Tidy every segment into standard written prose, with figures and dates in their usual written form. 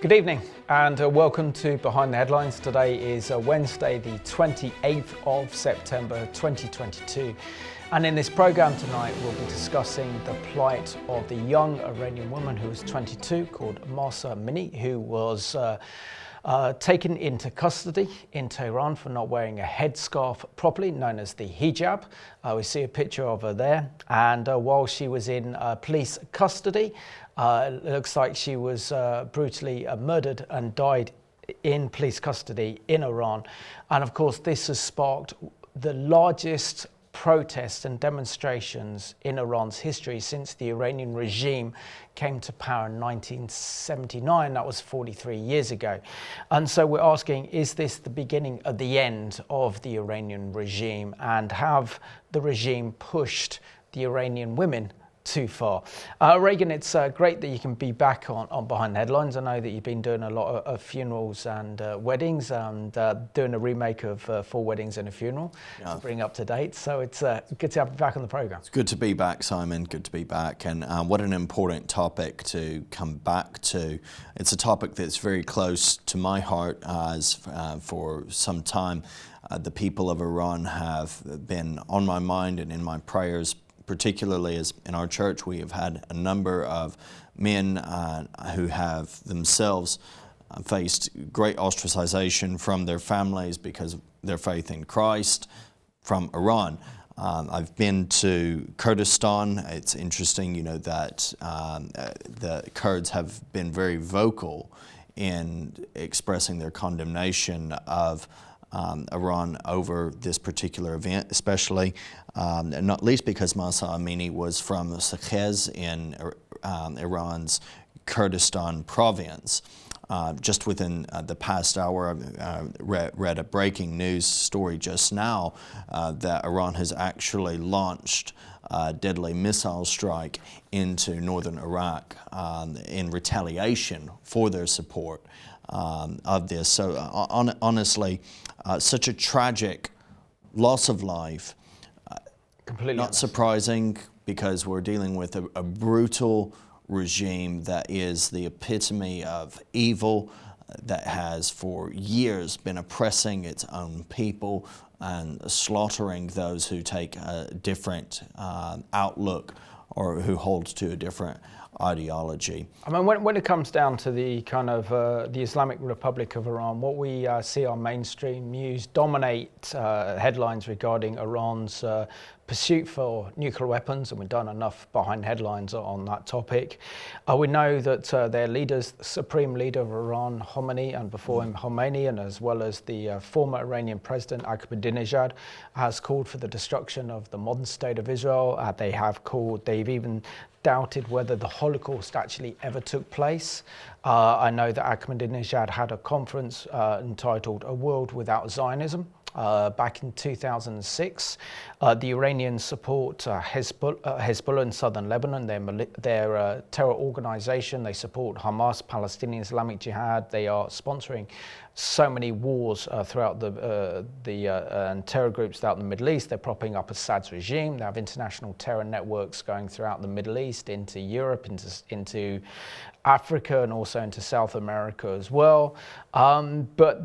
Good evening and welcome to Behind the Headlines. Today is Wednesday, the 28th of September 2022. And in this program tonight, we'll be discussing the plight of the young Iranian woman who was 22 called Mahsa Amini, who was taken into custody in Tehran for not wearing a headscarf properly, known as the hijab. We see a picture of her there. And while she was in police custody, it looks like she was brutally murdered and died in police custody in Iran. And of course, this has sparked the largest protests and demonstrations in Iran's history since the Iranian regime came to power in 1979. That was 43 years ago. And so we're asking, is this the beginning of the end of the Iranian regime? And have the regime pushed the Iranian women too far? Reagan, it's great that you can be back on Behind the Headlines. I know that you've been doing a lot of funerals and weddings and doing a remake of Four Weddings and a Funeral to bring up to date. So it's good to have you back on the programme. It's good to be back, Simon. Good to be back. And what an important topic to come back to. It's a topic that's very close to my heart as for some time. The people of Iran have been on my mind and in my prayers, particularly as in our church we have had a number of men who have themselves faced great ostracization from their families because of their faith in Christ from Iran. I've been to Kurdistan. It's interesting, you know, that the Kurds have been very vocal in expressing their condemnation of Iran over this particular event, especially not least because Mahsa Amini was from Sakhez in Iran's Kurdistan province. Just within the past hour, I read a breaking news story just now that Iran has actually launched a deadly missile strike into northern Iraq in retaliation for their support of this. So honestly, such a tragic loss of life. Completely not surprising because we're dealing with a brutal regime that is the epitome of evil, that has for years been oppressing its own people and slaughtering those who take a different outlook or who hold to a different ideology. I mean, when it comes down to the kind of the Islamic Republic of Iran, what we see on mainstream news dominate headlines regarding Iran's pursuit for nuclear weapons, and we've done enough Behind Headlines on that topic. We know that their leaders, the supreme leader of Iran, Khomeini, and before him Khomeini, and as well as the former Iranian president Ahmadinejad, has called for the destruction of the modern state of Israel. They've even doubted whether the Holocaust actually ever took place. I know that Ahmadinejad had a conference entitled A World Without Zionism back in 2006. The Iranians support Hezbollah in southern Lebanon, their terror organization. They support Hamas, Palestinian Islamic Jihad. They are sponsoring so many wars throughout and terror groups throughout the Middle East. They're propping up Assad's regime. They have international terror networks going throughout the Middle East, into Europe, into Africa, and also into South America as well. But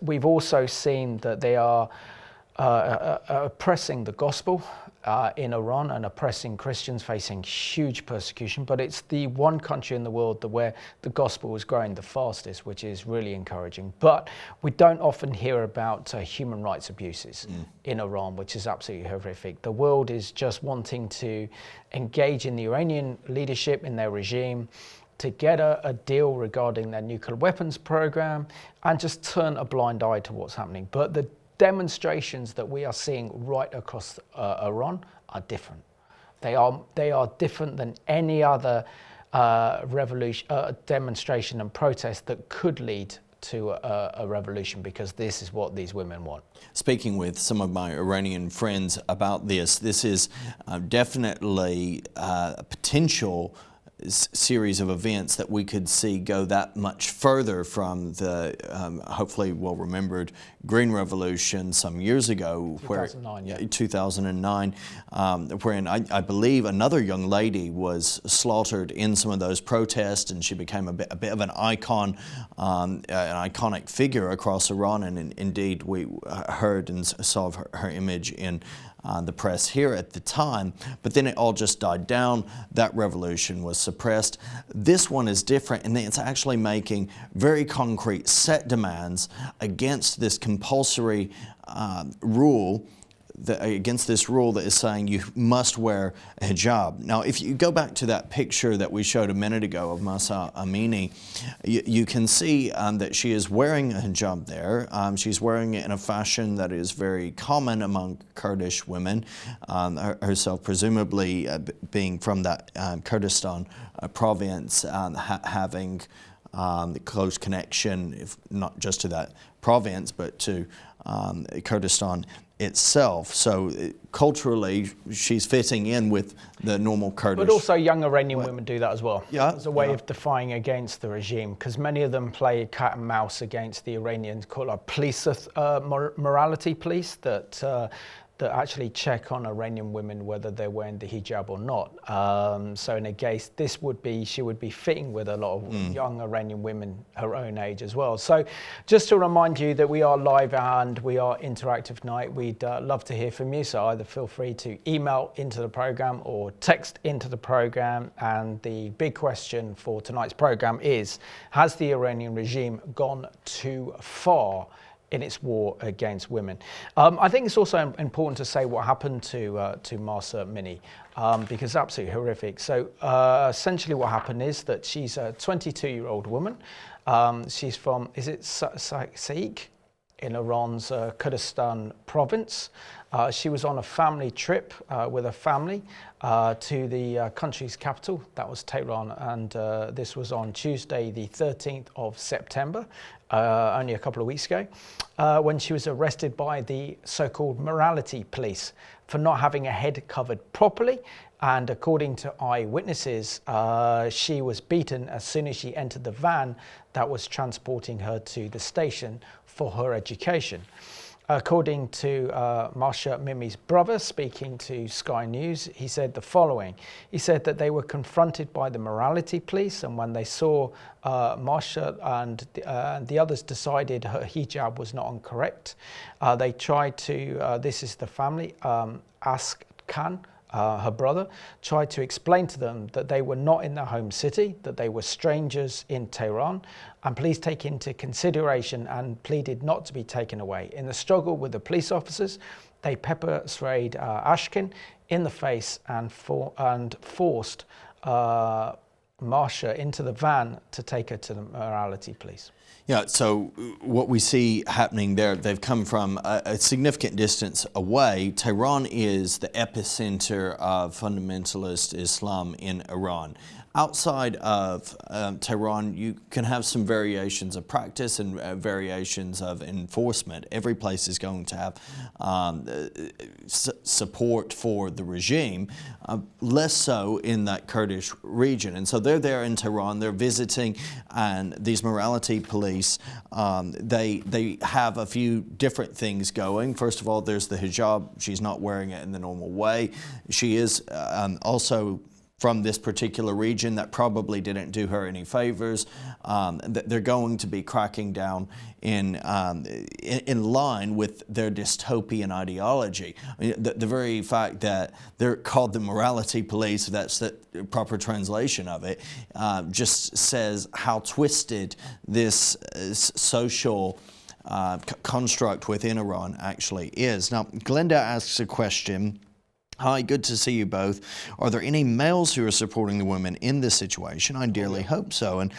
we've also seen that they are oppressing the gospel in Iran and oppressing Christians, facing huge persecution. But it's the one country in the world where the gospel is growing the fastest, which is really encouraging. But we don't often hear about human rights abuses in Iran, which is absolutely horrific. The world is just wanting to engage in the Iranian leadership, in their regime, to get a deal regarding their nuclear weapons program and just turn a blind eye to what's happening. But the demonstrations that we are seeing right across Iran are different. They are different than any other demonstration and protest that could lead to a revolution, because this is what these women want. Speaking with some of my Iranian friends about this is definitely a potential series of events that we could see go that much further from the hopefully well-remembered Green Revolution some years ago, 2009, wherein I believe another young lady was slaughtered in some of those protests, and she became a bit of an icon, an iconic figure across Iran, and indeed we heard and saw her image in the press here at the time, but then it all just died down. That revolution was suppressed. This one is different, and it's actually making very concrete set demands against this compulsory rule, against this rule that is saying you must wear a hijab. Now, if you go back to that picture that we showed a minute ago of Mahsa Amini, you can see that she is wearing a hijab there. She's wearing it in a fashion that is very common among Kurdish women, herself presumably being from that Kurdistan province, having the close connection, if not just to that province, but to Kurdistan itself. So culturally, she's fitting in with the normal Kurdish. But also young Iranian women do that as well. Yeah, as a way of defying against the regime, because many of them play cat and mouse against the Iranians, called a police, morality police, that actually check on Iranian women whether they're wearing the hijab or not. So in a case, she would be fitting with a lot of young Iranian women her own age as well. So just to remind you that we are live and we are interactive tonight. We'd love to hear from you. So either feel free to email into the program or text into the program. And the big question for tonight's program is, has the Iranian regime gone too far in its war against women? I think it's also important to say what happened to Mahsa Amini, because it's absolutely horrific. So essentially what happened is that she's a 22-year-old woman. She's from, is it Saik in Iran's Kurdistan province. She was on a family trip with her family to the country's capital, that was Tehran, and this was on Tuesday the 13th of September, only a couple of weeks ago, when she was arrested by the so-called morality police for not having her head covered properly. And according to eyewitnesses, she was beaten as soon as she entered the van that was transporting her to the station for her education. According to Mahsa Amini's brother, speaking to Sky News, he said the following. He said that they were confronted by the morality police, and when they saw Mahsa and the others decided her hijab was not incorrect, they tried to, this is the family, ask Khan, her brother, tried to explain to them that they were not in their home city, that they were strangers in Tehran, and please take into consideration, and pleaded not to be taken away. In the struggle with the police officers, they pepper sprayed Ashkin in the face and forced Mahsa into the van to take her to the morality police. Yeah, so what we see happening there, they've come from a significant distance away. Tehran is the epicenter of fundamentalist Islam in Iran. Outside of Tehran, you can have some variations of practice and variations of enforcement. Every place is going to have support for the regime, less so in that Kurdish region. And so they're there in Tehran, they're visiting, and these morality police, they have a few different things going. First of all, there's the hijab. She's not wearing it in the normal way. She is also from this particular region. That probably didn't do her any favors. They're going to be cracking down in line with their dystopian ideology. I mean, the very fact that they're called the morality police, that's the proper translation of it, just says how twisted this social construct within Iran actually is. Now, Glenda asks a question. Hi, good to see you both. Are there any males who are supporting the women in this situation? I dearly hope so. And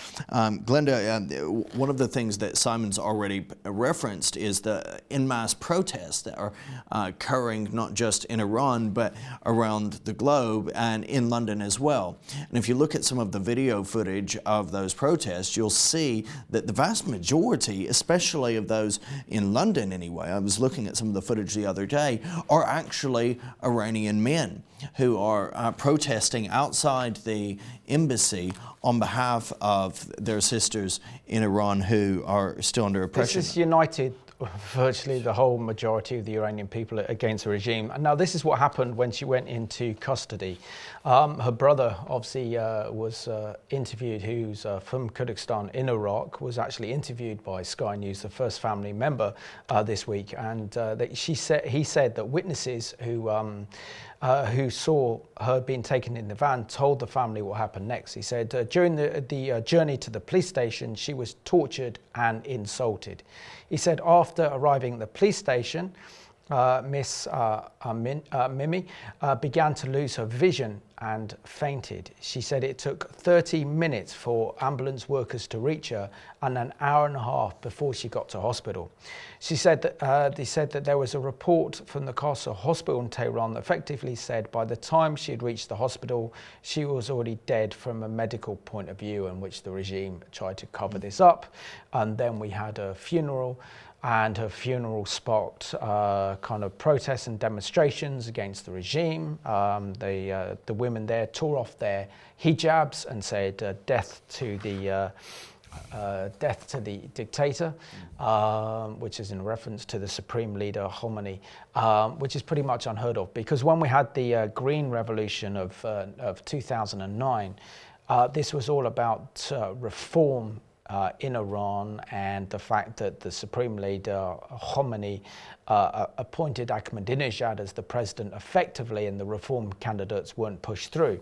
Glenda, one of the things that Simon's already referenced is the en masse protests that are occurring not just in Iran, but around the globe and in London as well. And if you look at some of the video footage of those protests, you'll see that the vast majority, especially of those in London anyway, I was looking at some of the footage the other day, are actually Iranian Iranian men who are protesting outside the embassy on behalf of their sisters in Iran who are still under oppression. This has united virtually the whole majority of the Iranian people against the regime. And now this is what happened when she went into custody. Her brother obviously was interviewed, who's from Kurdistan in Iraq, was actually interviewed by Sky News, the first family member, this week. And he said that witnesses who saw her being taken in the van told the family what happened next. He said during the journey to the police station, she was tortured and insulted. He said after arriving at the police station, Miss Mimi began to lose her vision and fainted. She said it took 30 minutes for ambulance workers to reach her and an hour and a half before she got to hospital. She said that they said that there was a report from the Qasr hospital in Tehran that effectively said by the time she had reached the hospital, she was already dead from a medical point of view, in which the regime tried to cover this up. And then we had a funeral, and her funeral sparked kind of protests and demonstrations against the regime. The women there tore off their hijabs and said death to the dictator, which is in reference to the supreme leader Khomeini, which is pretty much unheard of, because when we had the Green Revolution of 2009, this was all about reform in Iran, and the fact that the supreme leader Khomeini appointed Ahmadinejad as the president effectively, and the reform candidates weren't pushed through,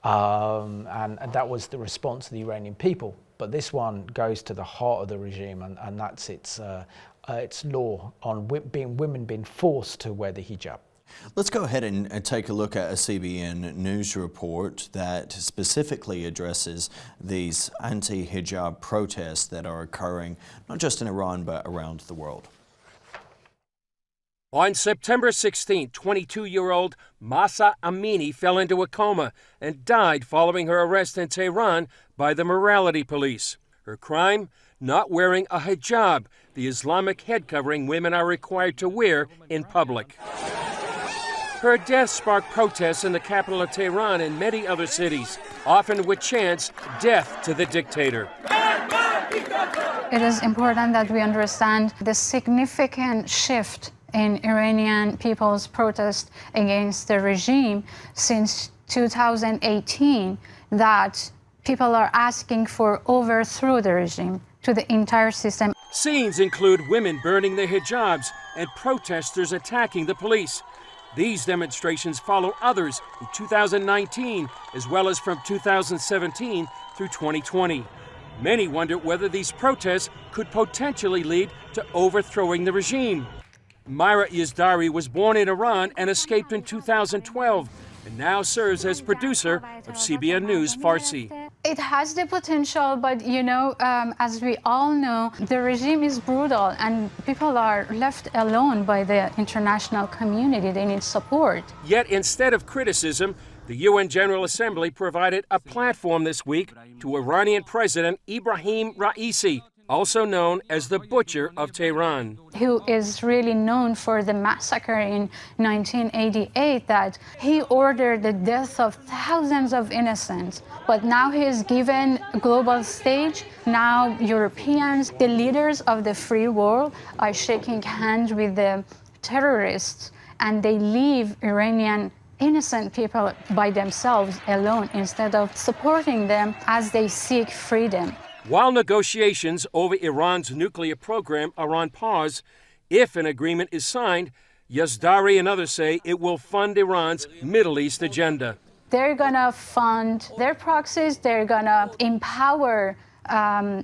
and that was the response of the Iranian people. But this one goes to the heart of the regime, and that's its law on women being forced to wear the hijab. Let's go ahead and take a look at a CBN News report that specifically addresses these anti-hijab protests that are occurring not just in Iran but around the world. On September 16, 22-year-old Mahsa Amini fell into a coma and died following her arrest in Tehran by the morality police. Her crime? Not wearing a hijab, the Islamic head covering women are required to wear in public. Her death sparked protests in the capital of Tehran and many other cities, often with chants, "Death to the dictator." It is important that we understand the significant shift in Iranian people's protest against the regime since 2018, that people are asking for overthrow the regime to the entire system. Scenes include women burning their hijabs and protesters attacking the police. These demonstrations follow others in 2019, as well as from 2017 through 2020. Many wonder whether these protests could potentially lead to overthrowing the regime. Myra Yazdari was born in Iran and escaped in 2012, and now serves as producer of CBN News Farsi. It has the potential, but as we all know, the regime is brutal and people are left alone by the international community. They need support. Yet instead of criticism, the UN General Assembly provided a platform this week to Iranian President Ibrahim Raisi, also known as the Butcher of Tehran, who is really known for the massacre in 1988, that he ordered the death of thousands of innocents. But now he is given a global stage. Now Europeans, the leaders of the free world, are shaking hands with the terrorists, and they leave Iranian innocent people by themselves alone instead of supporting them as they seek freedom. While negotiations over Iran's nuclear program are on pause, if an agreement is signed, Yazdari and others say it will fund Iran's Middle East agenda. They're going to fund their proxies, they're going to empower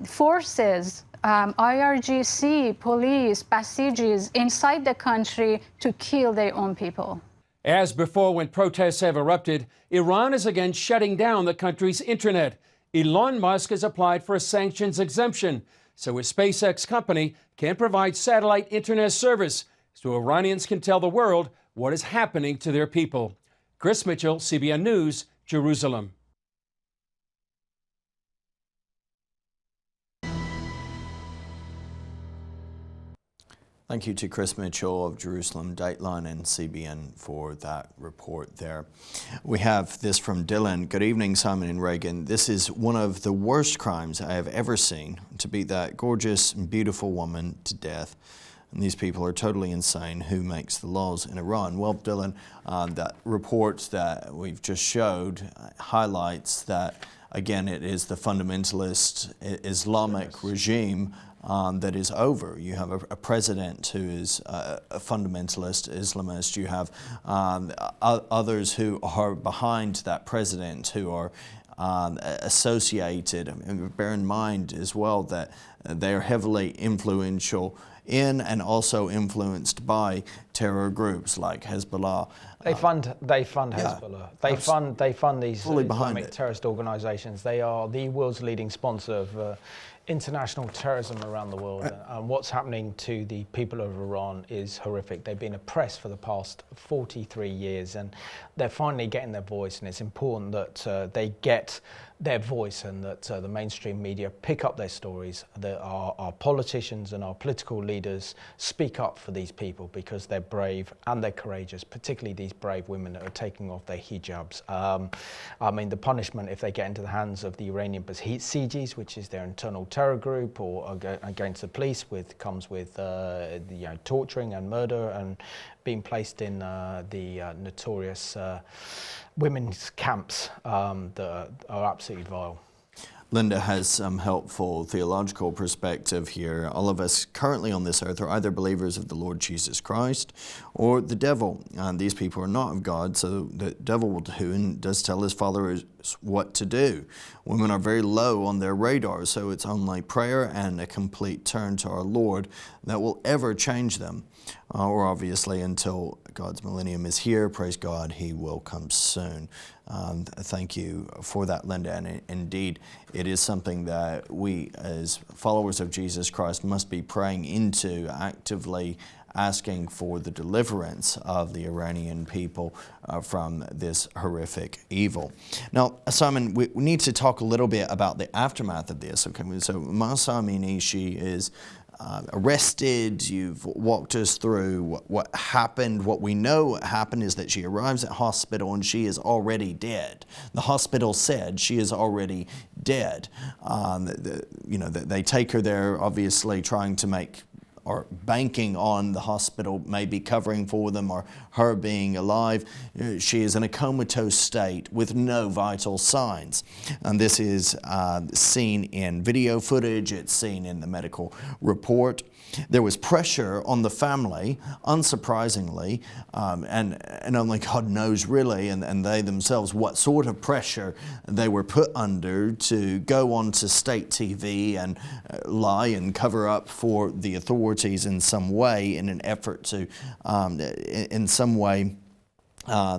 forces, IRGC, police, Basijis inside the country to kill their own people. As before, when protests have erupted, Iran is again shutting down the country's internet. Elon Musk has applied for a sanctions exemption so his SpaceX company can provide satellite internet service so Iranians can tell the world what is happening to their people. Chris Mitchell, CBN News, Jerusalem. Thank you to Chris Mitchell of Jerusalem Dateline and CBN for that report there. We have this from Dylan. Good evening, Simon and Reagan. This is one of the worst crimes I have ever seen, to beat that gorgeous and beautiful woman to death. And these people are totally insane. Who makes the laws in Iran? Well, Dylan, that report that we've just showed highlights that, again, it is the fundamentalist Islamic regime that is over. You have a president who is a fundamentalist Islamist. You have others who are behind that president who are associated. And bear in mind as well that they are heavily influential in and also influenced by terror groups like Hezbollah. They fund Hezbollah. They fund these Islamic terrorist organisations. They are the world's leading sponsor of international terrorism around the world. And what's happening to the people of Iran is horrific. They've been oppressed for the past 43 years, and they're finally getting their voice. And it's important that they get their voice and that the mainstream media pick up their stories, that our politicians and our political leaders speak up for these people because they're brave and they're courageous, particularly these brave women that are taking off their hijabs. I mean, the punishment if they get into the hands of the Iranian Basijis, which is their internal terror group, or against the police, comes with torturing and murder and being placed in the notorious women's camps that are absolutely vile. Linda has some helpful theological perspective here. All of us currently on this earth are either believers of the Lord Jesus Christ or the devil. And these people are not of God, so the devil will do and does tell his followers what to do. Women are very low on their radar, so it's only prayer and a complete turn to our Lord that will ever change them. Or obviously until God's millennium is here, praise God, He will come soon. Thank you for that, Linda. And indeed, it is something that we as followers of Jesus Christ must be praying into, actively asking for the deliverance of the Iranian people from this horrific evil. Now, Simon, we need to talk a little bit about the aftermath of this. Okay, so Mahsa Amini, she is arrested. You've walked us through what happened. What we know happened is that she arrives at hospital and she is already dead. The hospital said she is already dead. They take her there, obviously trying to make or banking on the hospital maybe covering for them or her being alive. She is in a comatose state with no vital signs. And this is seen in video footage, it's seen in the medical report. There was pressure on the family, unsurprisingly, and only God knows really, and they themselves, what sort of pressure they were put under to go onto state TV and lie and cover up for the authorities in some way in an effort to, in some way,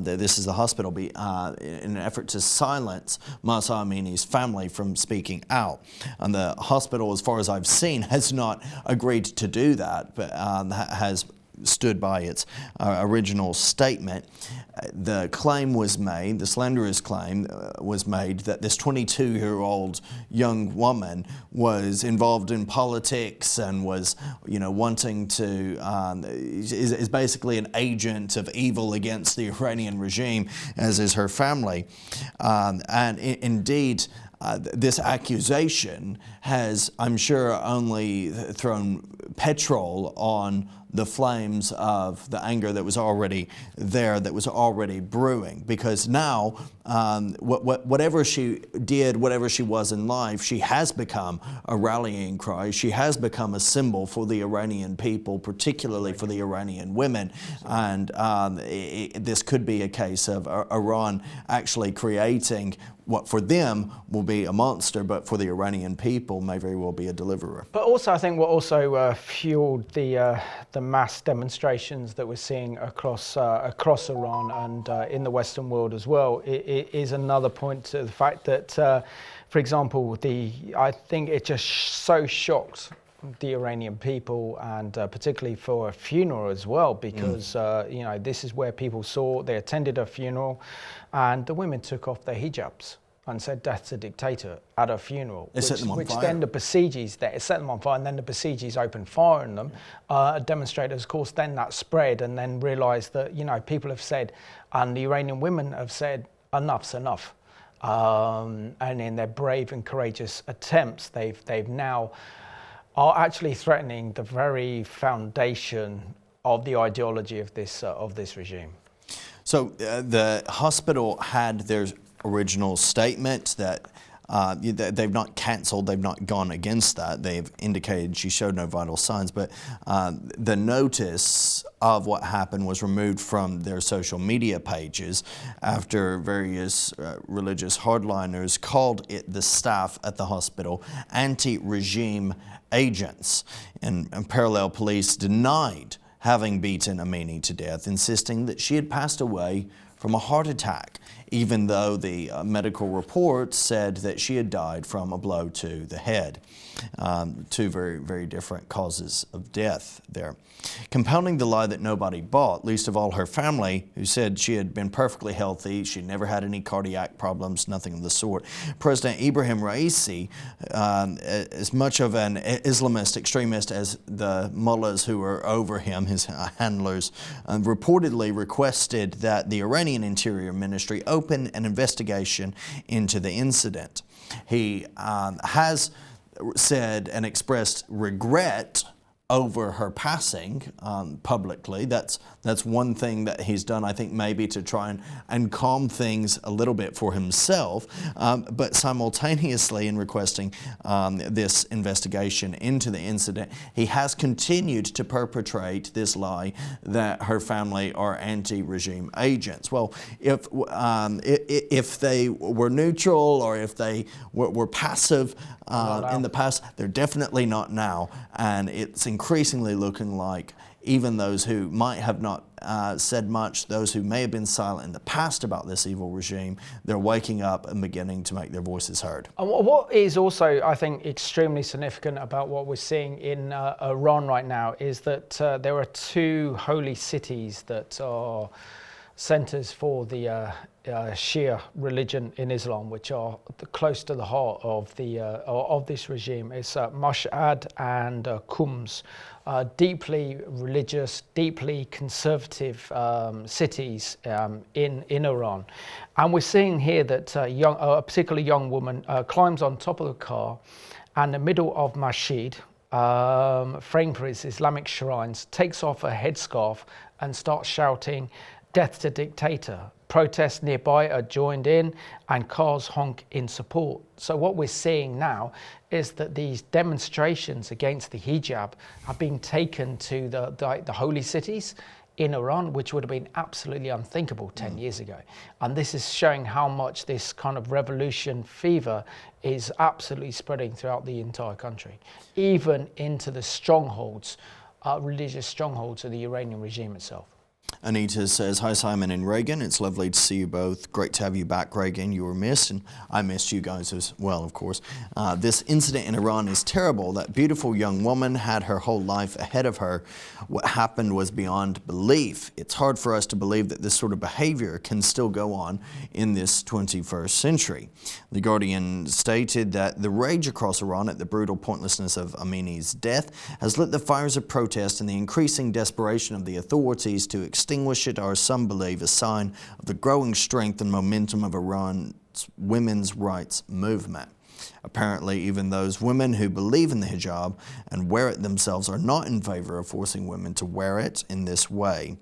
this is the hospital, in an effort to silence Mahsa Amini's family from speaking out. And the hospital, as far as I've seen, has not agreed to do that, but has stood by its original statement. The claim was made, the slanderous claim was made that this 22-year-old young woman was involved in politics and was, wanting to, is basically an agent of evil against the Iranian regime, as is her family. And indeed, this accusation has, I'm sure, only thrown petrol on the flames of the anger that was already there, that was already brewing. Because now, whatever she did, whatever she was in life, she has become a rallying cry. She has become a symbol for the Iranian people, particularly for the Iranian women. And this could be a case of Iran actually creating what for them will be a monster, but for the Iranian people may very well be a deliverer. But also, I think what also fueled the mass demonstrations that we're seeing across Iran and in the Western world as well is another point to the fact that, for example, I think it just so shocked the Iranian people, and particularly for a funeral as well, because this is where people they attended a funeral, and the women took off their hijabs. and said death to dictator at a funeral, set them on which fire. then the Basijis, it set them on fire, and then the Basijis opened fire on them. Demonstrators, of course, then that spread, and then realised that, you know, people have said, and the Iranian women have said, enough's enough. And in their brave and courageous attempts, they've now are actually threatening the very foundation of the ideology of this regime. So the hospital had their original statement that they've not cancelled, they've not gone against that. They've indicated she showed no vital signs, but the notice of what happened was removed from their social media pages after various religious hardliners called the staff at the hospital anti-regime agents. And parallel police denied having beaten Amini to death, insisting that she had passed away from a heart attack, even though the medical report said that she had died from a blow to the head. Two very, very different causes of death there. Compounding the lie that nobody bought, least of all her family, who said she had been perfectly healthy, she never had any cardiac problems, nothing of the sort. President Ibrahim Raisi, as much of an Islamist extremist as the mullahs who were over him, his handlers, reportedly requested that the Iranian Interior Ministry open an investigation into the incident. He has said and expressed regret over her passing publicly. That's one thing that he's done, I think, maybe to try and calm things a little bit for himself, but simultaneously in requesting this investigation into the incident, he has continued to perpetrate this lie that her family are anti-regime agents. Well, if they were neutral or if they were passive in the past, they're definitely not now, and it's increasingly looking like even those who might have not said much, those who may have been silent in the past about this evil regime, they're waking up and beginning to make their voices heard. And what is also, I think, extremely significant about what we're seeing in Iran right now is that there are two holy cities that are centers for the Shia religion in Islam, which are close to the heart of this regime. It's Mashhad and Qums, deeply religious, deeply conservative cities in Iran. And we're seeing here that a particularly young woman climbs on top of the car, and in the middle of Mashhad, framed for its Islamic shrines, takes off her headscarf and starts shouting, "Death to dictator." Protests nearby are joined in and cars honk in support. So what we're seeing now is that these demonstrations against the hijab are being taken to the holy cities in Iran, which would have been absolutely unthinkable 10 years ago. And this is showing how much this kind of revolution fever is absolutely spreading throughout the entire country, even into the strongholds, religious strongholds of the Iranian regime itself. Anita says, "Hi Simon and Reagan, it's lovely to see you both. Great to have you back, Reagan. You were missed, and I missed you guys as well, of course. This incident in Iran is terrible. That beautiful young woman had her whole life ahead of her. What happened was beyond belief. It's hard for us to believe that this sort of behavior can still go on in this 21st century." The Guardian stated that the rage across Iran at the brutal pointlessness of Amini's death has lit the fires of protest, and the increasing desperation of the authorities to extinguish it are, some believe, a sign of the growing strength and momentum of Iran's women's rights movement. Apparently, even those women who believe in the hijab and wear it themselves are not in favor of forcing women to wear it in this way.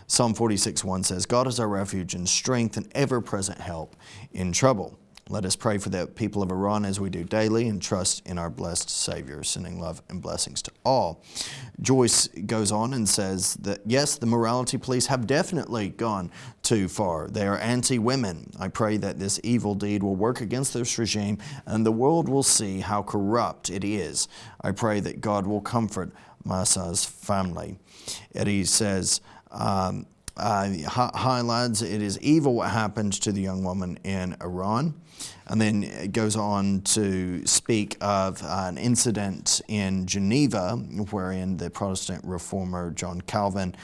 Psalm 46:1 says, "God is our refuge and strength and ever-present help in trouble." Let us pray for the people of Iran as we do daily and trust in our blessed Savior, sending love and blessings to all. Joyce goes on and says that, yes, the morality police have definitely gone too far. They are anti-women. I pray that this evil deed will work against this regime and the world will see how corrupt it is. I pray that God will comfort Mahsa's family. Eddie says, hi lads, it is evil what happened to the young woman in Iran. And then it goes on to speak of an incident in Geneva wherein the Protestant reformer John Calvin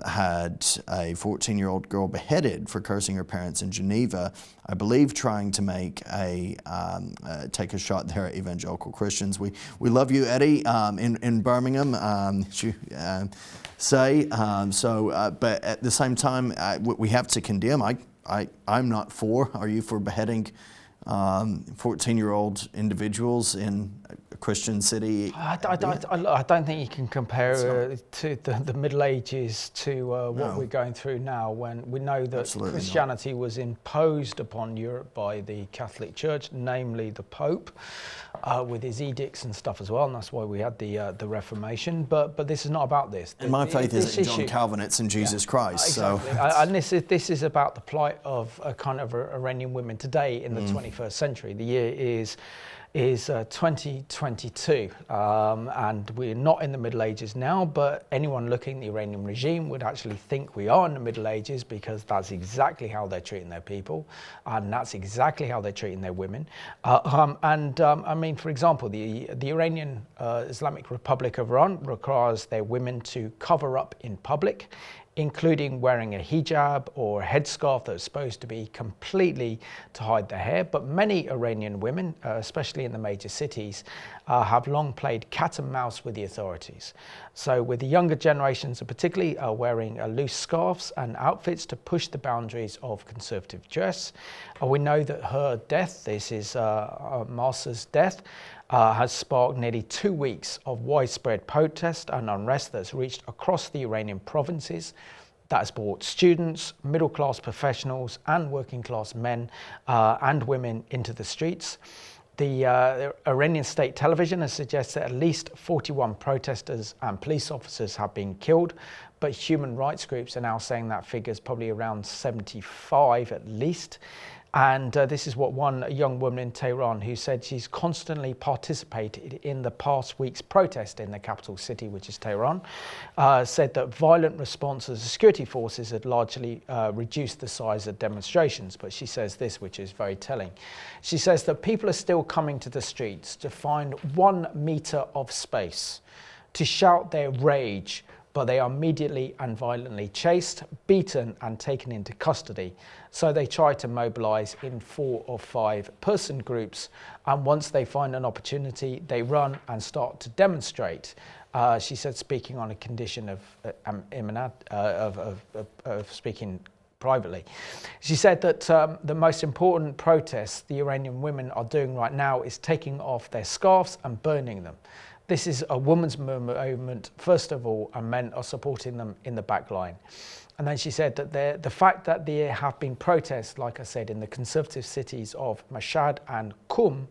had a 14-year-old girl beheaded for cursing her parents in Geneva, I believe trying to make take a shot there at evangelical Christians. We love you, Eddie, in Birmingham. But at the same time, we have to condemn. I'm not for. Are you for beheading 14-year-old individuals in a Christian city? I don't think you can compare to the Middle Ages to what we're going through now, when we know that Absolutely Christianity was imposed upon Europe by the Catholic Church, namely the Pope, with his edicts and stuff as well, and that's why we had the Reformation. But this is not about this. And my faith isn't in John Calvin, it's in Jesus Christ. Exactly. So and this is about the plight of kind of Iranian women today in the 21st century. The year is 2022, and we're not in the Middle Ages now, but anyone looking at the Iranian regime would actually think we are in the Middle Ages, because that's exactly how they're treating their people, and that's exactly how they're treating their women. I mean, for example, the Iranian Islamic Republic of Iran requires their women to cover up in public, including wearing a hijab or a headscarf that's supposed to be completely to hide their hair. But many Iranian women, especially in the major cities, have long played cat and mouse with the authorities. So with the younger generations particularly wearing loose scarves and outfits to push the boundaries of conservative dress. We know that her death, this is Mahsa's death, has sparked nearly 2 weeks of widespread protest and unrest that's reached across the Iranian provinces. That has brought students, middle-class professionals and working-class men and women into the streets. The Iranian state television has suggested at least 41 protesters and police officers have been killed, but human rights groups are now saying that figure is probably around 75 at least. And this is what one young woman in Tehran, who said she's constantly participated in the past week's protest in the capital city, which is Tehran, said that violent responses of security forces had largely reduced the size of demonstrations. But she says this, which is very telling. She says that people are still coming to the streets to find 1 meter of space to shout their rage, but they are immediately and violently chased, beaten and taken into custody. So they try to mobilise in 4 or 5 person groups, and once they find an opportunity, they run and start to demonstrate. She said, speaking on a condition of speaking privately. She said that the most important protest the Iranian women are doing right now is taking off their scarves and burning them. This is a women's movement, first of all, and men are supporting them in the back line. And then she said that the fact that there have been protests, like I said, in the conservative cities of Mashhad and Qum,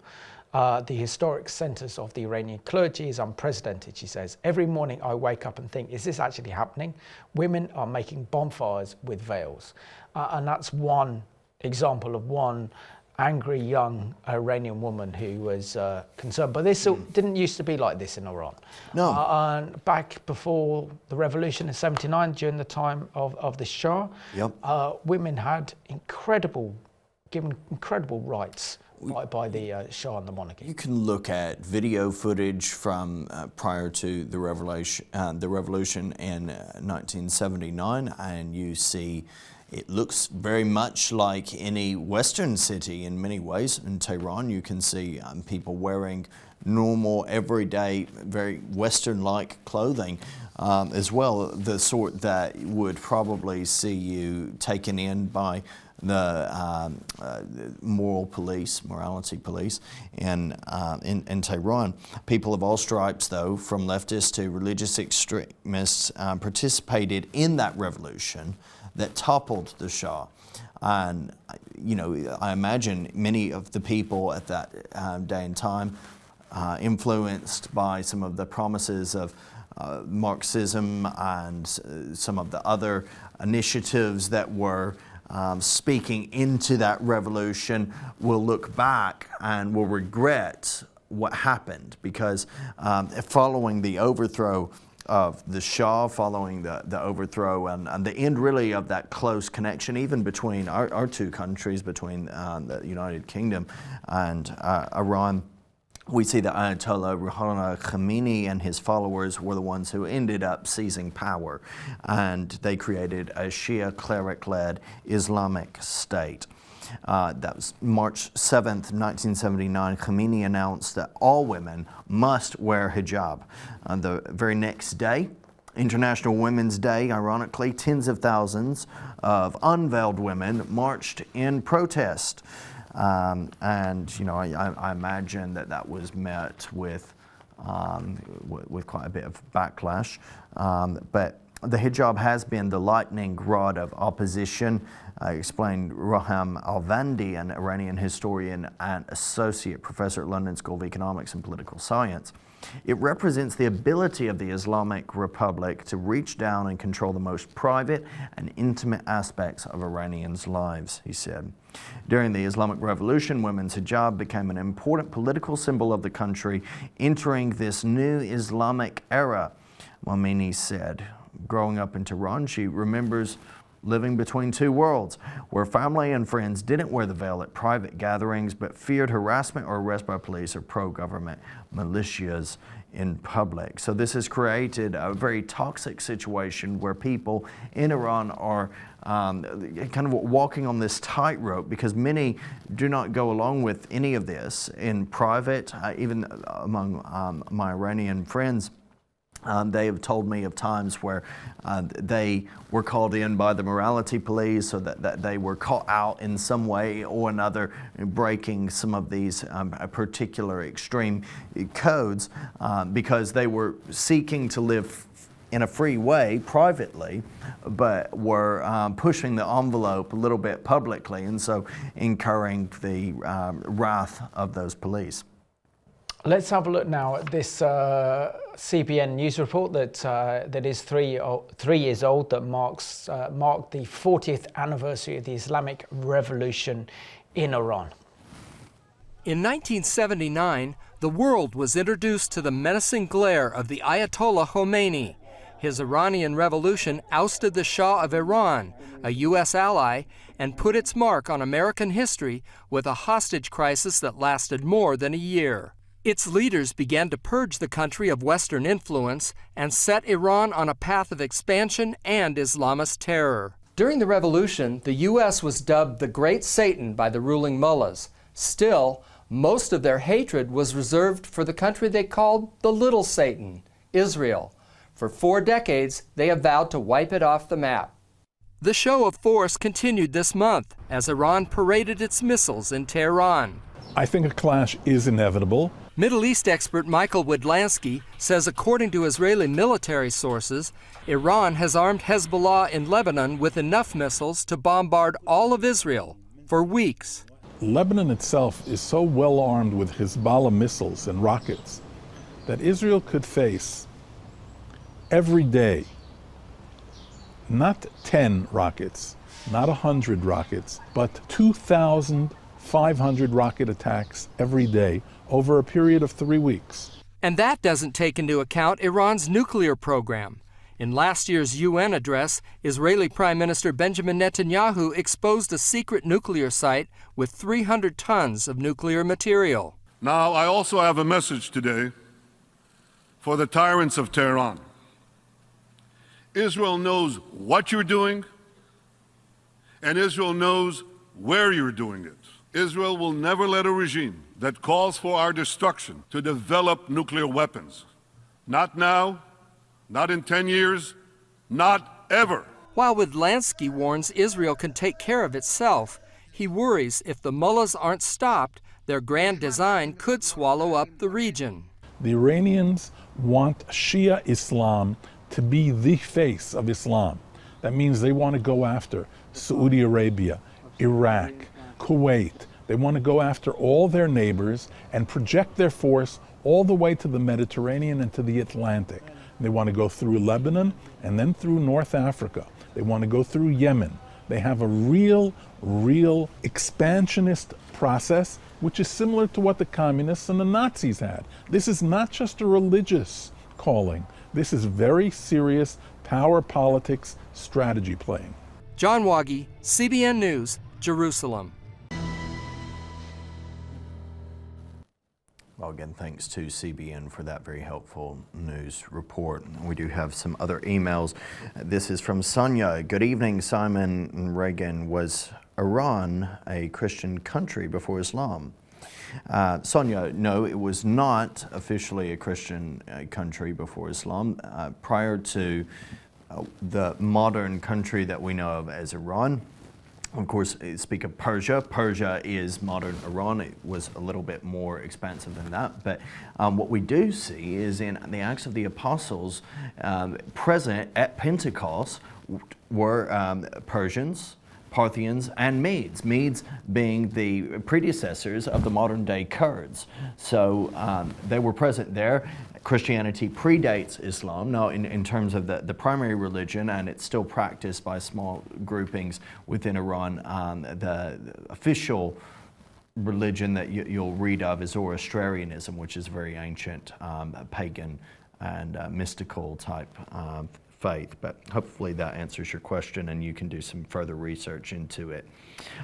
the historic centres of the Iranian clergy, is unprecedented, she says. Every morning I wake up and think, is this actually happening? Women are making bonfires with veils. And that's one example of one angry young Iranian woman who was concerned. But this didn't used to be like this in Iran. No. And back before the revolution in '79, during the time of the Shah, women had given incredible rights by the Shah and the monarchy. You can look at video footage from prior to the revolution in 1979, and you see it looks very much like any Western city in many ways. In Tehran, you can see people wearing normal, everyday, very Western-like clothing as well, the sort that would probably see you taken in by the morality police in Tehran. People of all stripes, though, from leftists to religious extremists, participated in that revolution that toppled the Shah. And, you know, I imagine many of the people at that day and time, influenced by some of the promises of Marxism and some of the other initiatives that were speaking into that revolution, will look back and will regret what happened, because following the overthrow of the Shah, following the overthrow and the end really of that close connection even between our two countries, between the United Kingdom and Iran, we see that Ayatollah Ruhollah Khomeini and his followers were the ones who ended up seizing power, and they created a Shia cleric-led Islamic State. That was March 7th, 1979. Khomeini announced that all women must wear hijab. The very next day, International Women's Day, ironically, tens of thousands of unveiled women marched in protest. And you know, I imagine that was met with quite a bit of backlash. But the hijab has been the lightning rod of opposition, explained Roham Alvandi, an Iranian historian and associate professor at London School of Economics and Political Science. It represents the ability of the Islamic Republic to reach down and control the most private and intimate aspects of Iranians' lives, he said. During the Islamic Revolution, women's hijab became an important political symbol of the country, entering this new Islamic era, Amini said. Growing up in Tehran, she remembers living between two worlds, where family and friends didn't wear the veil at private gatherings, but feared harassment or arrest by police or pro-government militias in public. So this has created a very toxic situation where people in Iran are kind of walking on this tightrope, because many do not go along with any of this in private. Even among my Iranian friends, they have told me of times where they were called in by the morality police, or that they were caught out in some way or another breaking some of these particular extreme codes because they were seeking to live in a free way privately, but were pushing the envelope a little bit publicly, and so incurring the wrath of those police. Let's have a look now at this CBN news report that is 3 years old, that marked the 40th anniversary of the Islamic Revolution in Iran. In 1979, the world was introduced to the menacing glare of the Ayatollah Khomeini. His Iranian revolution ousted the Shah of Iran, a U.S. ally, and put its mark on American history with a hostage crisis that lasted more than a year. Its leaders began to purge the country of Western influence and set Iran on a path of expansion and Islamist terror. During the revolution, the U.S. was dubbed the Great Satan by the ruling mullahs. Still, most of their hatred was reserved for the country they called the Little Satan, Israel. For 4 decades, they have vowed to wipe it off the map. The show of force continued this month as Iran paraded its missiles in Tehran. I think a clash is inevitable. Middle East expert Michael Widlansky says, according to Israeli military sources, Iran has armed Hezbollah in Lebanon with enough missiles to bombard all of Israel for weeks. Lebanon itself is so well armed with Hezbollah missiles and rockets that Israel could face every day not 10 rockets, not 100 rockets, but 2,500 rocket attacks every day over a period of 3 weeks. And that doesn't take into account Iran's nuclear program. In last year's UN address, Israeli Prime Minister Benjamin Netanyahu exposed a secret nuclear site with 300 tons of nuclear material. Now, I also have a message today for the tyrants of Tehran. Israel knows what you're doing, and Israel knows where you're doing it. Israel will never let a regime that calls for our destruction to develop nuclear weapons. Not now, not in 10 years, not ever. While Widlansky warns Israel can take care of itself, he worries if the mullahs aren't stopped, their grand design could swallow up the region. The Iranians want Shia Islam to be the face of Islam. That means they want to go after Saudi Arabia, Iraq, Kuwait. They want to go after all their neighbors and project their force all the way to the Mediterranean and to the Atlantic. They want to go through Lebanon and then through North Africa. They want to go through Yemen. They have a real expansionist process, which is similar to what the communists and the Nazis had. This is not just a religious calling. This is very serious power politics strategy playing. John Waggy, CBN News, Jerusalem. Well, again, thanks to CBN for that very helpful news report. We do have some other emails. This is from Sonia. Good evening, Simon and Reagan. Was Iran a Christian country before Islam? Sonia, no, it was not officially a Christian country before Islam. Prior to the modern country that we know of as Iran, of course, speak of Persia. Persia is modern Iran. It was a little bit more expansive than that. But what we do see is in the Acts of the Apostles, present at Pentecost were Persians, Parthians, and Medes. Medes being the predecessors of the modern day Kurds. So they were present there. Christianity predates Islam. Now, in terms of the primary religion, and it's still practiced by small groupings within Iran, the official religion that you'll read of is Zoroastrianism, which is a very ancient pagan and mystical type faith. But hopefully that answers your question and you can do some further research into it.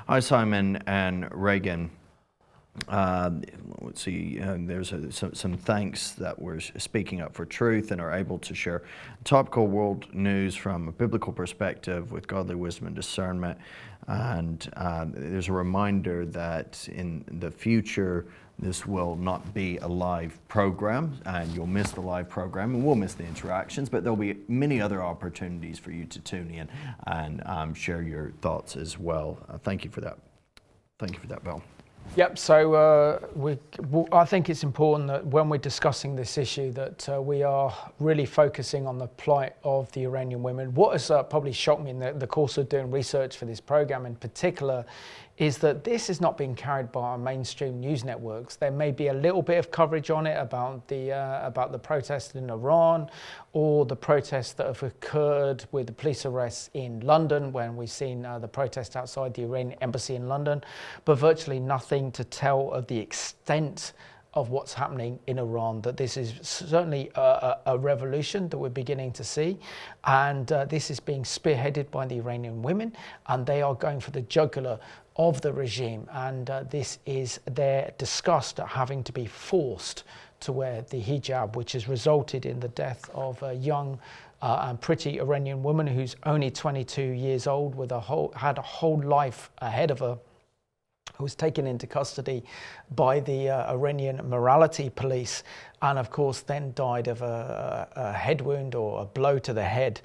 Hi, Simon and Reagan. Let's see, there's some thanks that we're speaking up for truth and are able to share topical world news from a biblical perspective with godly wisdom and discernment. And there's a reminder that in the future, this will not be a live program, and you'll miss the live program, and we'll miss the interactions, but there'll be many other opportunities for you to tune in and share your thoughts as well. Thank you for that. Thank you for that, Bill. Yep, so I think it's important that when we're discussing this issue that we are really focusing on the plight of the Iranian women. What has probably shocked me in the course of doing research for this program in particular is that this is not being carried by our mainstream news networks. There may be a little bit of coverage on it about the protests in Iran or the protests that have occurred with the police arrests in London when we've seen the protest outside the Iranian Embassy in London, but virtually nothing to tell of the extent of what's happening in Iran, that this is certainly a revolution that we're beginning to see. And this is being spearheaded by the Iranian women, and they are going for the jugular of the regime. And they're disgust at having to be forced to wear the hijab, which has resulted in the death of a young and pretty Iranian woman who's only 22 years old with had a whole life ahead of her, who was taken into custody by the Iranian morality police, and of course then died of a head wound or a blow to the head.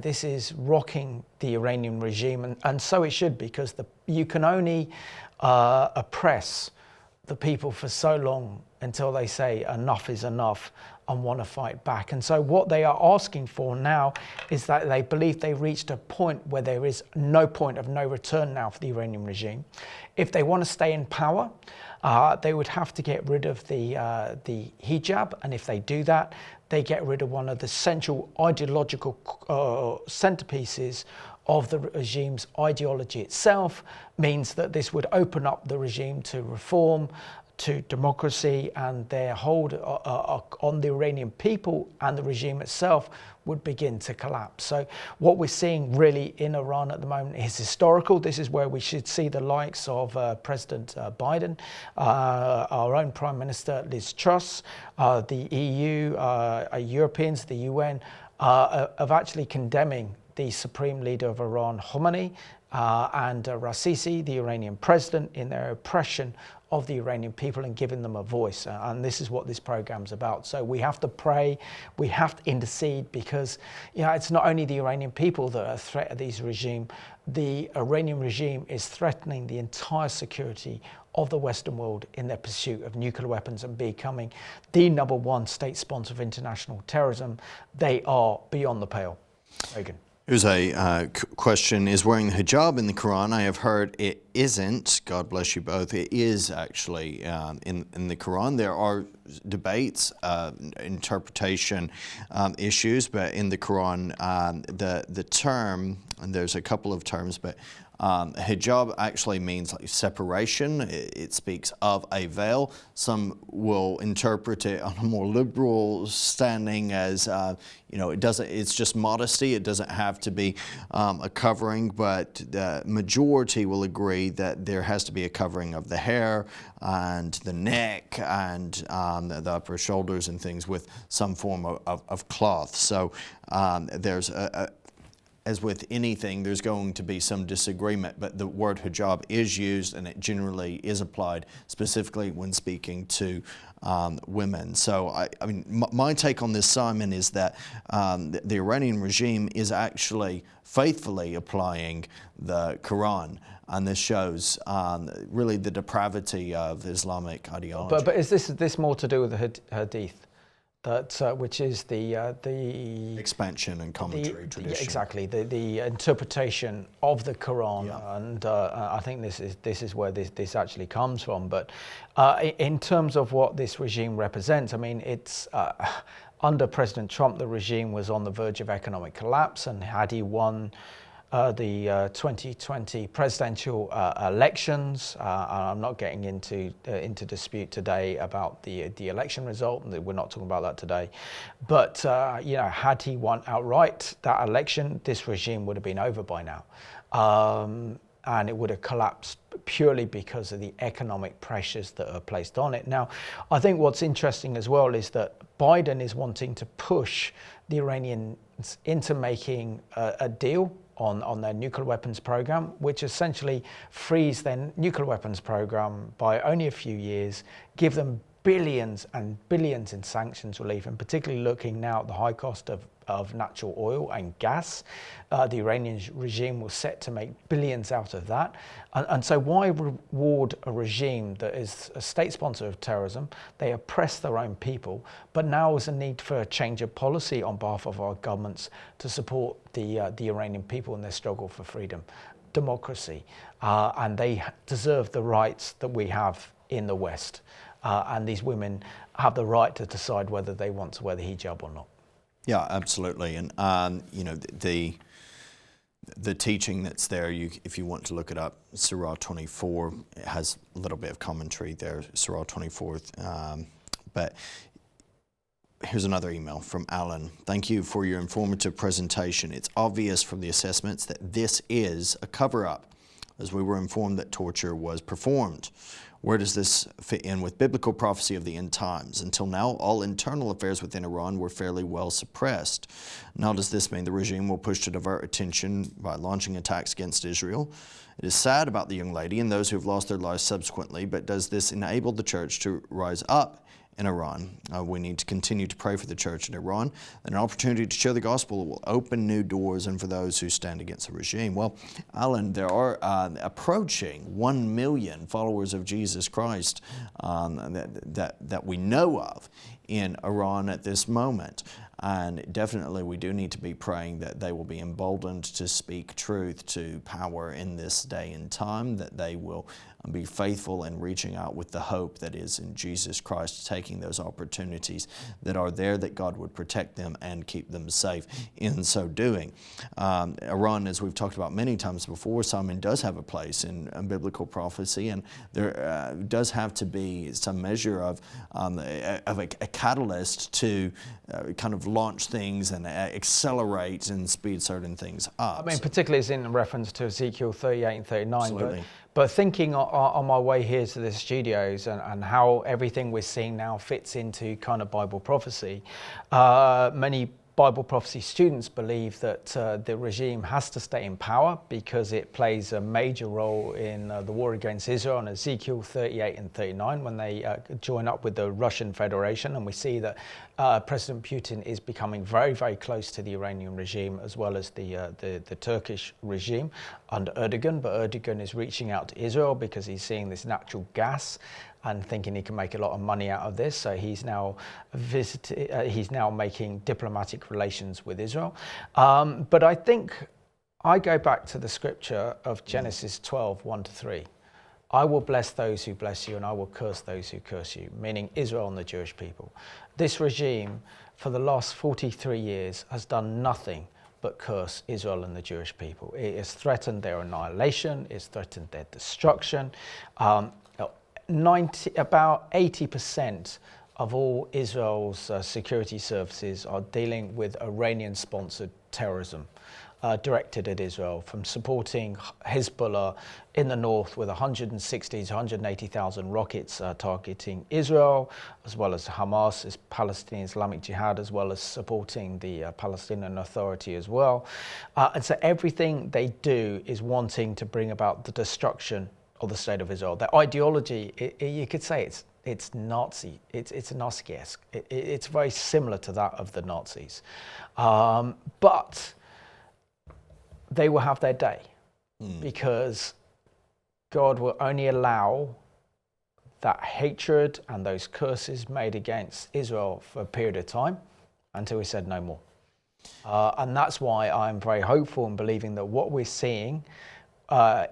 This is rocking the Iranian regime, and so it should, because you can only oppress the people for so long until they say enough is enough and want to fight back. And so what they are asking for now is that they believe they reached a point where there is no point of no return now for the Iranian regime. If they want to stay in power, they would have to get rid of the hijab, and if they do that, they get rid of one of the central ideological centerpieces of the regime's ideology itself. Means that this would open up the regime to reform, to democracy, and their hold on the Iranian people and the regime itself would begin to collapse. So what we're seeing really in Iran at the moment is historical. This is where we should see the likes of President Biden, our own Prime Minister Liz Truss, the EU, Europeans, the UN, of actually condemning the supreme leader of Iran, Khomeini, and Raisi, the Iranian president, in their oppression of the Iranian people and giving them a voice. And this is what this program's about. So we have to pray, we have to intercede, because it's not only the Iranian people that are a threat of this regime. The Iranian regime is threatening the entire security of the Western world in their pursuit of nuclear weapons and becoming the #1 state sponsor of international terrorism. They are beyond the pale. Reagan. Here's a question. Is wearing the hijab in the Quran? I have heard it isn't. God bless you both. It is actually in the Quran. There are debates, interpretation issues, but in the Quran, the term, and there's a couple of terms, but hijab actually means like separation. It speaks of a veil. Some will interpret it on a more liberal standing as, it doesn't. It's just modesty. It doesn't have to be a covering. But the majority will agree agree that there has to be a covering of the hair and the neck and the upper shoulders and things with some form of cloth. So there's as with anything, there's going to be some disagreement, but the word hijab is used, and it generally is applied specifically when speaking to women. So, I mean, my take on this, Simon, is that the Iranian regime is actually faithfully applying the Quran, and this shows really the depravity of Islamic ideology. But is this more to do with the Hadith? That which is the expansion and commentary tradition. Exactly, the interpretation of the Quran, and I think this is where this actually comes from. But in terms of what this regime represents, I mean, it's under President Trump, the regime was on the verge of economic collapse, and had he won the 2020 presidential elections, I'm not getting into dispute today about the election result. We're not talking about that today. But you know, had he won outright that election, this regime would have been over by now, and it would have collapsed purely because of the economic pressures that are placed on it. Now, I think what's interesting as well is that Biden is wanting to push the Iranians into making a deal on their nuclear weapons program, which essentially frees their nuclear weapons program by only a few years, give them billions and billions in sanctions relief, and particularly looking now at the high cost of natural oil and gas. The Iranian regime was set to make billions out of that. And so why reward a regime that is a state sponsor of terrorism? They oppress their own people, but now is a need for a change of policy on behalf of our governments to support the Iranian people in their struggle for freedom, democracy, and they deserve the rights that we have in the West. And these women have the right to decide whether they want to wear the hijab or not. Yeah, absolutely. And you know, the teaching that's there, if you want to look it up, Surah 24, it has a little bit of commentary there, Surah 24. But here's another email from Alan. Thank you for your informative presentation. It's obvious from the assessments that this is a cover-up, as we were informed that torture was performed. Where does this fit in with biblical prophecy of the end times? Until now, all internal affairs within Iran were fairly well suppressed. Now, does this mean the regime will push to divert attention by launching attacks against Israel? It is sad about the young lady and those who have lost their lives subsequently, but does this enable the church to rise up in Iran? We need to continue to pray for the church in Iran, and an opportunity to share the gospel will open new doors and for those who stand against the regime. Well, Alan, there are approaching 1 million followers of Jesus Christ that we know of in Iran at this moment. And definitely we do need to be praying that they will be emboldened to speak truth to power in this day and time, that they will be faithful in reaching out with the hope that is in Jesus Christ, taking those opportunities that are there, that God would protect them and keep them safe in so doing. Iran, as we've talked about many times before, Simon, does have a place in biblical prophecy, and there does have to be some measure of a catalyst to kind of launch things and accelerate and speed certain things up. I mean, particularly as in reference to Ezekiel 38 and 39. Absolutely. But thinking on my way here to the studios and how everything we're seeing now fits into kind of Bible prophecy, many Bible prophecy students believe that the regime has to stay in power because it plays a major role in the war against Israel in Ezekiel 38 and 39 when they join up with the Russian Federation. And we see that President Putin is becoming very, very close to the Iranian regime as well as the Turkish regime under Erdogan. But Erdogan is reaching out to Israel because he's seeing this natural gas and thinking he can make a lot of money out of this. So he's now making diplomatic relations with Israel. But I think I go back to the scripture of Genesis 12, 1-3. I will bless those who bless you and I will curse those who curse you, meaning Israel and the Jewish people. This regime for the last 43 years has done nothing but curse Israel and the Jewish people. It has threatened their annihilation, it's threatened their destruction. About 80% of all Israel's security services are dealing with Iranian-sponsored terrorism. directed at Israel, from supporting Hezbollah in the north with 160 to 180,000 rockets targeting Israel, as well as Hamas, Palestinian Islamic Jihad, as well as supporting the Palestinian Authority as well. And so everything they do is wanting to bring about the destruction of the state of Israel. Their ideology, you could say it's Nazi. It's Nazi-esque. It's very similar to that of the Nazis, but they will have their day because God will only allow that hatred and those curses made against Israel for a period of time until He said no more. And that's why I'm very hopeful in believing that what we're seeing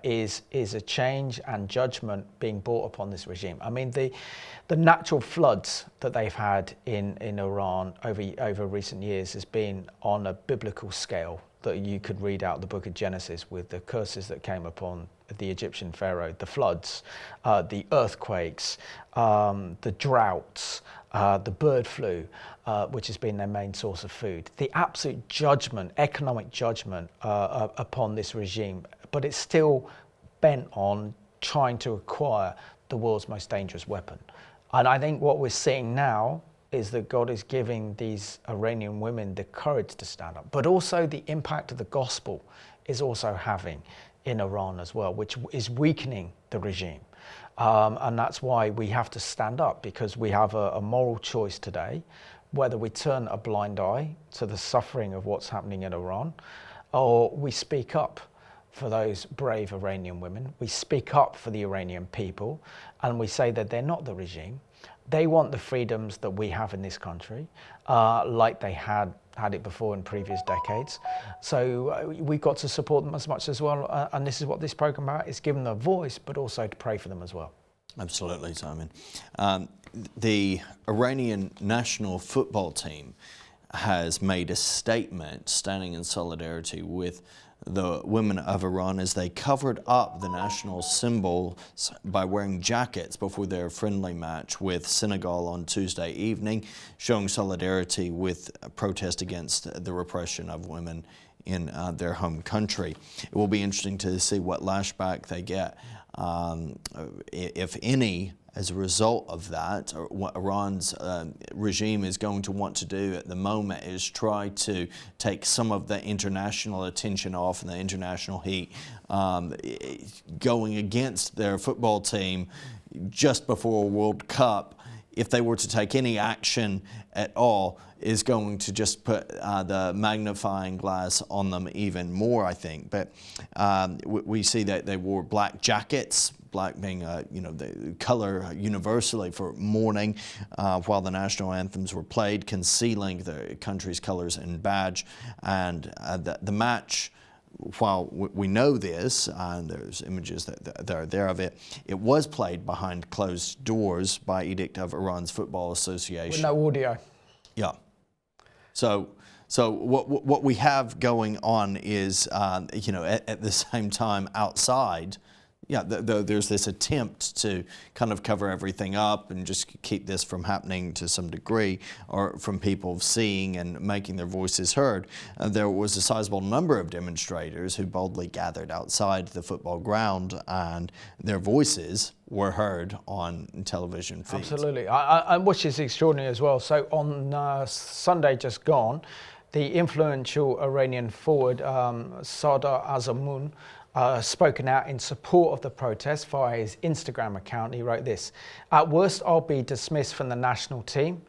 is a change and judgment being brought upon this regime. I mean, the natural floods that they've had in Iran over recent years has been on a biblical scale that you could read out the book of Genesis with the curses that came upon the Egyptian pharaoh, the floods, the earthquakes, the droughts, the bird flu, which has been their main source of food. The absolute judgment, economic judgment upon this regime, but it's still bent on trying to acquire the world's most dangerous weapon. And I think what we're seeing now is that God is giving these Iranian women the courage to stand up, but also the impact of the gospel is also having in Iran as well, which is weakening the regime. And that's why we have to stand up, because we have a moral choice today, whether we turn a blind eye to the suffering of what's happening in Iran, or we speak up for those brave Iranian women. We speak up for the Iranian people, and we say that they're not the regime. They want the freedoms that we have in this country, like they had it before in previous decades. So we've got to support them as much as well. And this is what this program about is: giving them a voice, but also to pray for them as well. Absolutely, Simon. The Iranian national football team has made a statement standing in solidarity with the women of Iran as they covered up the national symbols by wearing jackets before their friendly match with Senegal on Tuesday evening, showing solidarity with a protest against the repression of women in their home country. It will be interesting to see what lashback they get, if any, as a result of that. What Iran's regime is going to want to do at the moment is try to take some of the international attention off and the international heat going against their football team just before a World Cup. If they were to take any action at all, is going to just put the magnifying glass on them even more, I think. But we see that they wore black jackets, black being the color universally for mourning, while the national anthems were played, concealing the country's colors and badge. And the match, while we know this, and there's images that are there of it, it was played behind closed doors by edict of Iran's Football Association. With no audio. Yeah. So what we have going on is, at the same time outside, there's this attempt to kind of cover everything up and just keep this from happening to some degree, or from people seeing and making their voices heard. There was a sizable number of demonstrators who boldly gathered outside the football ground, and their voices were heard on television feeds. Absolutely, which is extraordinary as well. So on Sunday just gone, the influential Iranian forward Sadr Azamoun spoken out in support of the protest via his Instagram account. He wrote this: "At worst, I'll be dismissed from the national team,"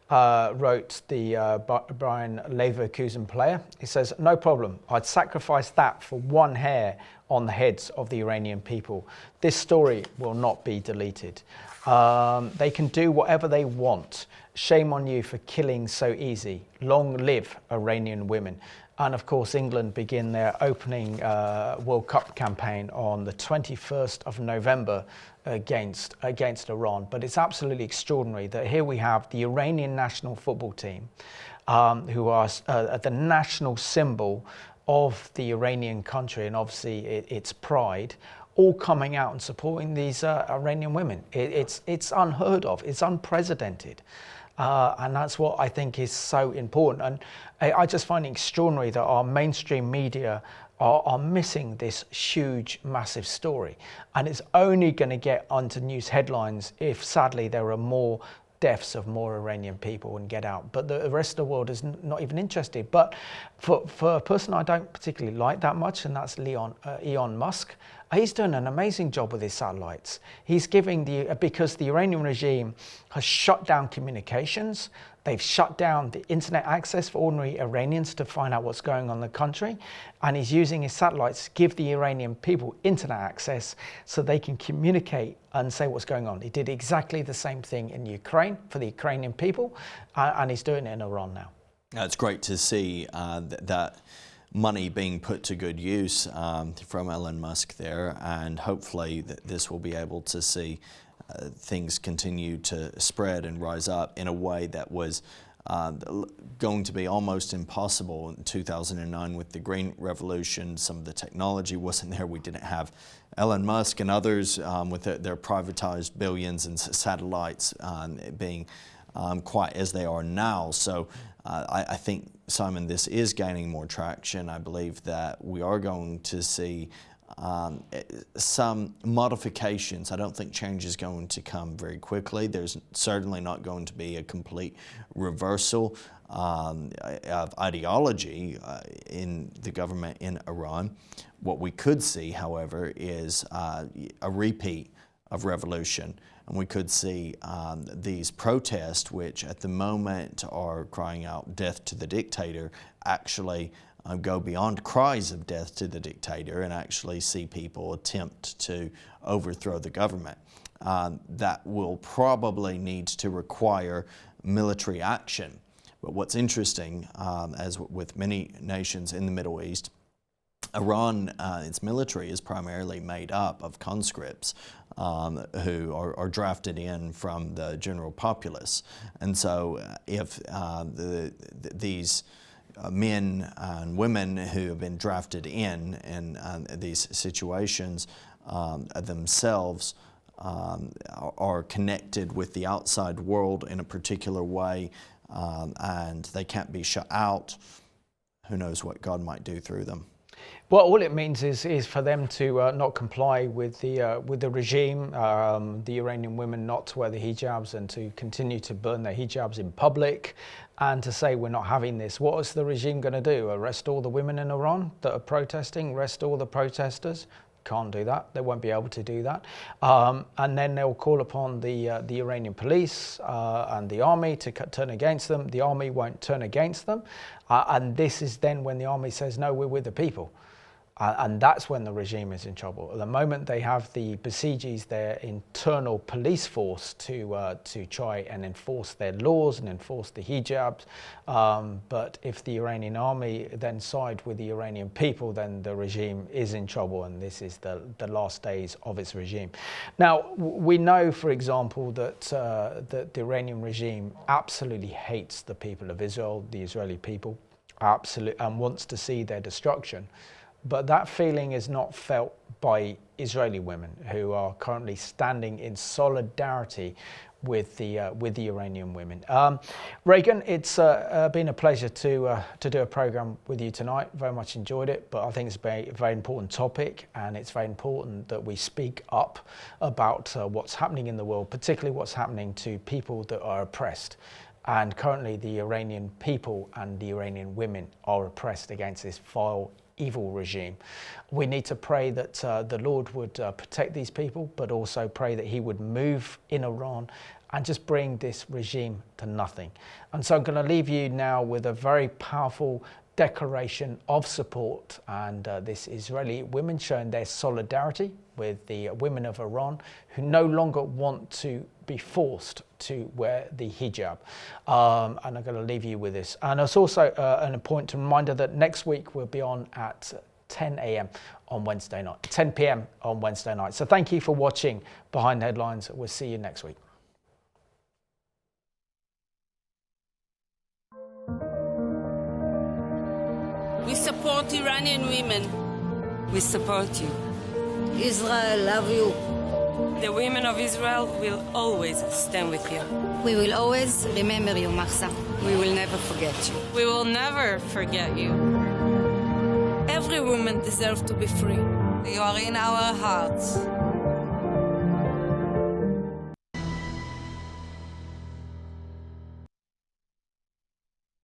wrote the Bayern Leverkusen player. He says, "No problem. I'd sacrifice that for one hair on the heads of the Iranian people. This story will not be deleted. They can do whatever they want. Shame on you for killing so easy. Long live Iranian women." And of course, England begin their opening World Cup campaign on the 21st of November against Iran. But it's absolutely extraordinary that here we have the Iranian national football team, who are the national symbol of the Iranian country and obviously its pride, all coming out and supporting these Iranian women. It's unheard of. It's unprecedented. And that's what I think is so important. And I just find it extraordinary that our mainstream media are missing this huge, massive story. And it's only going to get onto news headlines if, sadly, there are more deaths of more Iranian people and get out. But the rest of the world is not even interested. But for a person I don't particularly like that much, and that's Elon Musk, he's doing an amazing job with his satellites. He's giving because the Iranian regime has shut down communications. They've shut down the internet access for ordinary Iranians to find out what's going on in the country. And he's using his satellites to give the Iranian people internet access so they can communicate and say what's going on. He did exactly the same thing in Ukraine for the Ukrainian people, and he's doing it in Iran now. It's great to see that money being put to good use from Elon Musk there, and hopefully this will be able to see things continue to spread and rise up in a way that was going to be almost impossible in 2009 with the Green Revolution. Some of the technology wasn't there. We didn't have Elon Musk and others with their privatized billions and satellites being quite as they are now. So I think, Simon, this is gaining more traction. I believe that we are going to see some modifications. I don't think change is going to come very quickly. There's certainly not going to be a complete reversal of ideology in the government in Iran. What we could see, however, is a repeat of revolution. And we could see these protests, which at the moment are crying out death to the dictator, actually go beyond cries of death to the dictator and actually see people attempt to overthrow the government. That will probably need to require military action. But what's interesting, as with many nations in the Middle East, Iran, its military is primarily made up of conscripts who are drafted in from the general populace. And so if these men and women who have been drafted in these situations themselves are connected with the outside world in a particular way, and they can't be shut out, who knows what God might do through them. Well, all it means is for them to not comply with the regime, the Iranian women not to wear the hijabs and to continue to burn their hijabs in public, and to say we're not having this. What is the regime going to do? Arrest all the women in Iran that are protesting? Arrest all the protesters? Can't do that. They won't be able to do that. And then they'll call upon the Iranian police and the army to turn against them. The army won't turn against them. And this is then when the army says, no, we're with the people. And that's when the regime is in trouble. At the moment, they have the Basijis, their internal police force, to try and enforce their laws and enforce the hijabs. But if the Iranian army then side with the Iranian people, then the regime is in trouble, and this is the last days of its regime. Now, we know, for example, that the Iranian regime absolutely hates the people of Israel, the Israeli people, absolutely, and wants to see their destruction. But that feeling is not felt by Israeli women who are currently standing in solidarity with the Iranian women. Reagan, it's been a pleasure to do a program with you tonight. Very much enjoyed it, but I think it's a very important topic, and it's very important that we speak up about what's happening in the world, particularly what's happening to people that are oppressed. And currently the Iranian people and the Iranian women are oppressed against this vile, evil regime. We need to pray that the Lord would protect these people, but also pray that he would move in Iran and just bring this regime to nothing. And so I'm going to leave you now with a very powerful declaration of support, and this Israeli women showing their solidarity with the women of Iran who no longer want to be forced to wear the hijab. And I'm going to leave you with this. And it's also an important reminder that next week we'll be on at 10 a.m. on Wednesday night, 10 p.m. on Wednesday night. So thank you for watching Behind the Headlines. We'll see you next week. We support Iranian women. We support you. Israel, love you. The women of Israel will always stand with you. We will always remember you, Mahsa. We will never forget you. We will never forget you. Every woman deserves to be free. You are in our hearts.